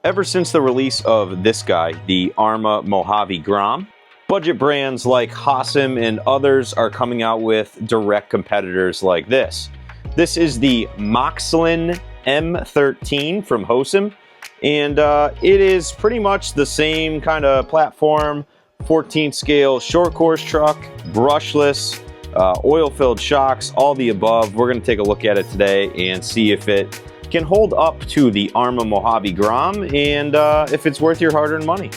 Ever since the release of this guy, the Arrma Mojave Grom, budget brands like Hosim and others are coming out with direct competitors like this. This is the MOXLIN M13 from Hosim, and it is pretty much the same kind of platform, 14th scale short course truck, brushless, oil-filled shocks, all the above. We're going to take a look at it today and see if it can hold up to the Arrma Mojave Grom and if it's worth your hard-earned money.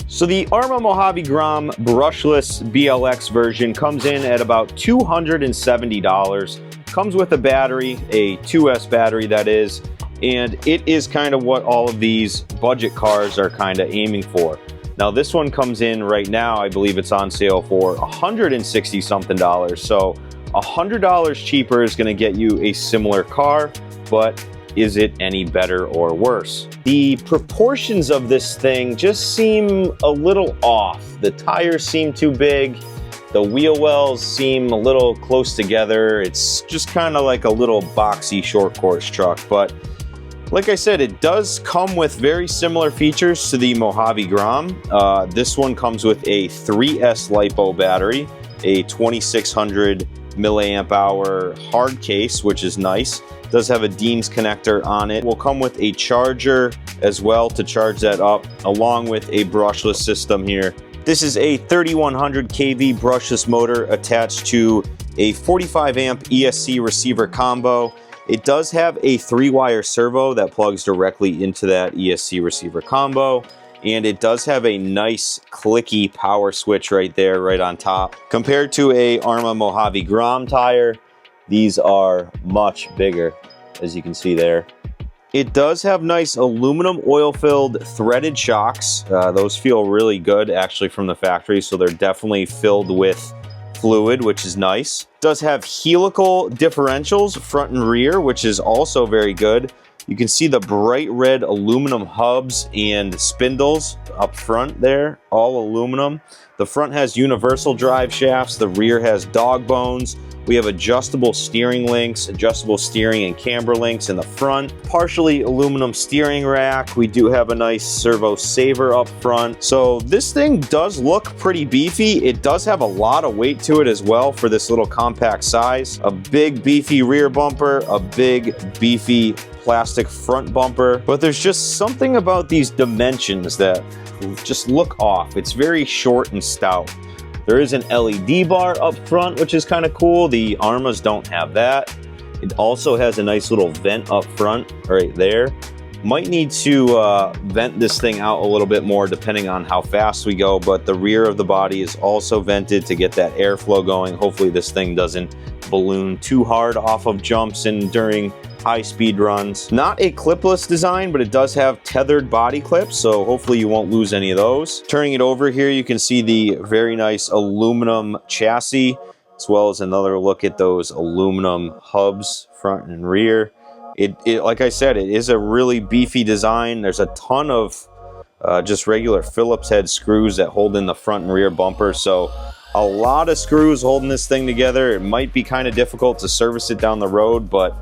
So the Arrma Mojave Grom brushless BLX version comes in at about $270. Comes with a battery, a 2S battery that is, and it is kind of what all of these budget cars are kind of aiming for. Now this one comes in right now, I believe it's on sale for $160 something. So $100 cheaper is going to get you a similar car, but is it any better or worse? The proportions of this thing just seem a little off. The tires seem too big. The wheel wells seem a little close together. It's just kind of like a little boxy short course truck. But like I said, it does come with very similar features to the Mojave Grom. This one comes with a 3S Lipo battery, a 2600 milliamp hour hard case, which is nice. Does have a Dean's connector on it. Will come with a charger as well to charge that up, along with a brushless system here. This is a 3100 kV brushless motor attached to a 45 amp ESC receiver combo. It does have a 3-wire servo that plugs directly into that ESC receiver combo. And it does have a nice clicky power switch right there, right on top. Compared to a Arrma Mojave Grom tire, these are much bigger, as you can see there. It does have nice aluminum oil-filled threaded shocks. Those feel really good, actually, from the factory, so they're definitely filled with fluid, which is nice. It does have helical differentials, front and rear, which is also very good. You can see the bright red aluminum hubs and spindles up front there, all aluminum. The front has universal drive shafts, the rear has dog bones. We have adjustable steering links, adjustable steering and camber links in the front. Partially aluminum steering rack. We do have a nice servo saver up front. So this thing does look pretty beefy. It does have a lot of weight to it as well for this little compact size. A big beefy rear bumper, a big beefy plastic front bumper. But there's just something about these dimensions that just look off. It's very short and stout. There is an LED bar up front, which is kind of cool. The Arrmas don't have that. It also has a nice little vent up front right there. Might need to vent this thing out a little bit more depending on how fast we go, but the rear of the body is also vented to get that airflow going. Hopefully this thing doesn't balloon too hard off of jumps and during high-speed runs. Not a clipless design, but it does have tethered body clips, so hopefully you won't lose any of those. Turning it over here, you can see the very nice aluminum chassis, as well as another look at those aluminum hubs, front and rear. It like I said, it is a really beefy design. There's a ton of just regular Phillips head screws that hold in the front and rear bumper, so a lot of screws holding this thing together. It might be kind of difficult to service it down the road, but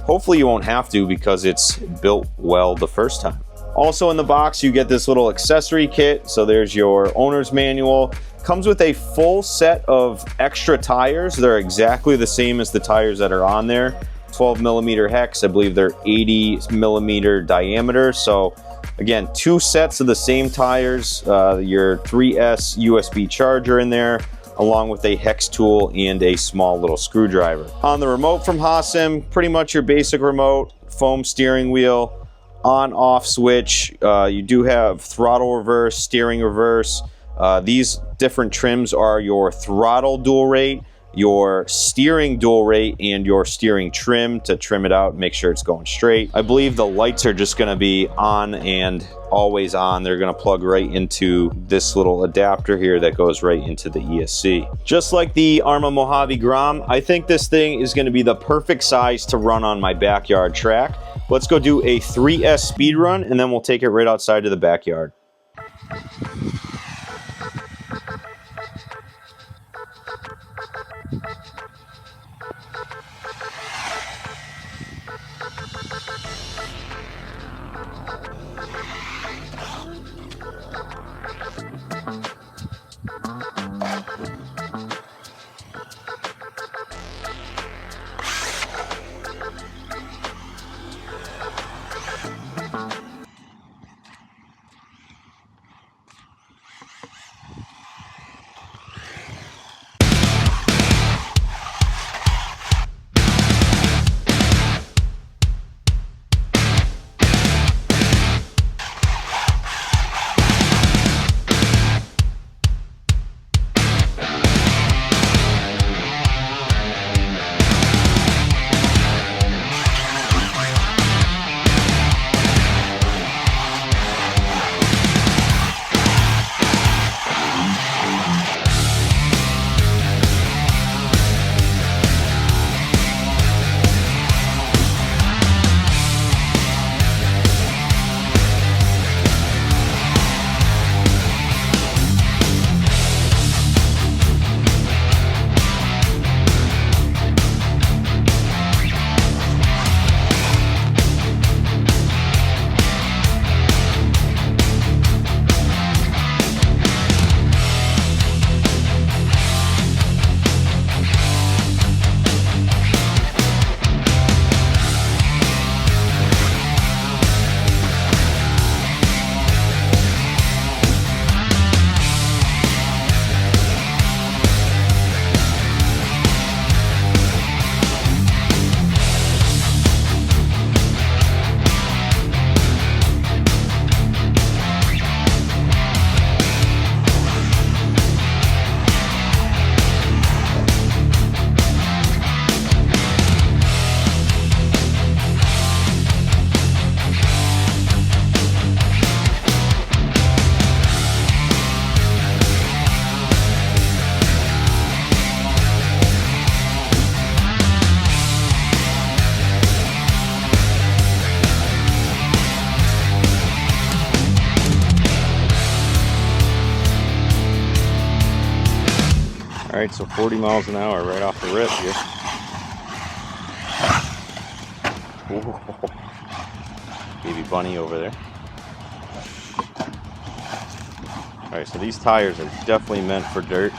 hopefully you won't have to because it's built well the first time. Also in the box, you get this little accessory kit. So there's your owner's manual. Comes with a full set of extra tires. They're exactly the same as the tires that are on there. 12 millimeter hex. I believe they're 80 millimeter diameter. So again, 2 sets of the same tires. Your 3S USB charger in there, along with a hex tool and a small little screwdriver. On the remote from Hosim, pretty much your basic remote, foam steering wheel, on-off switch. You do have throttle reverse, steering reverse. These different trims are your throttle dual rate, your steering dual rate, and your steering trim to trim it out and make sure it's going straight. I believe the lights are just going to be on and always on. They're going to plug right into this little adapter here that goes right into the ESC. Just like the Arrma Mojave Grom, I think this thing is going to be the perfect size to run on my backyard track. Let's go do a 3S speed run and then we'll take it right outside to the backyard. All right, so 40 miles an hour right off the rip here. Whoa. Baby bunny over there. All right, so these tires are definitely meant for dirt.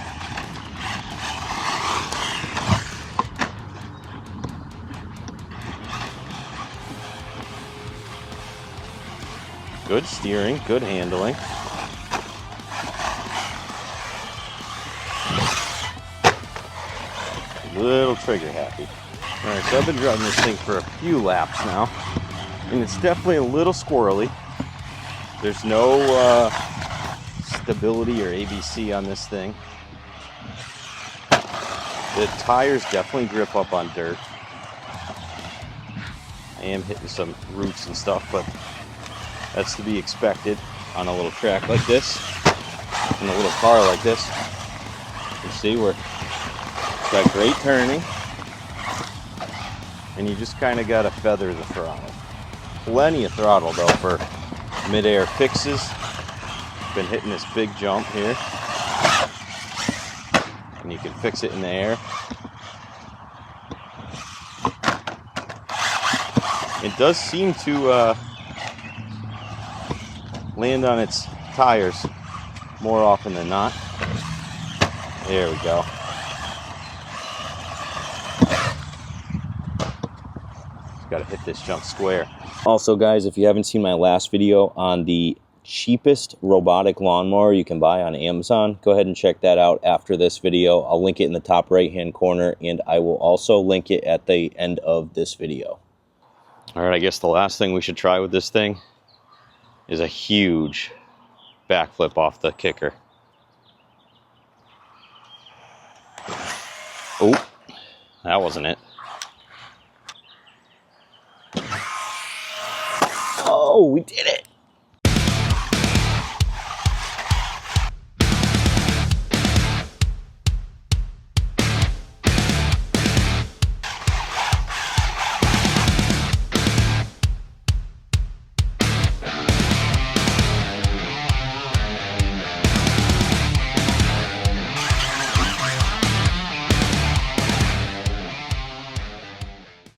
Good steering, good handling. A little trigger happy. All right, so I've been driving this thing for a few laps now, and it's definitely a little squirrely. There's no stability or ABC on this thing. The tires definitely grip up on dirt. I am hitting some roots and stuff, but that's to be expected on a little track like this, in a little car like this. You see, it's got great turning, and you just kind of got to feather the throttle. Plenty of throttle though for mid-air fixes. Been hitting this big jump here, and you can fix it in the air. It does seem to land on its tires more often than not. There we go. Got to hit this jump square. Also, guys, if you haven't seen my last video on the cheapest robotic lawnmower you can buy on Amazon, go ahead and check that out after this video. I'll link it in the top right hand corner, and I will also link it at the end of this video. All right, I guess the last thing we should try with this thing is a huge backflip off the kicker. Oh, that wasn't it.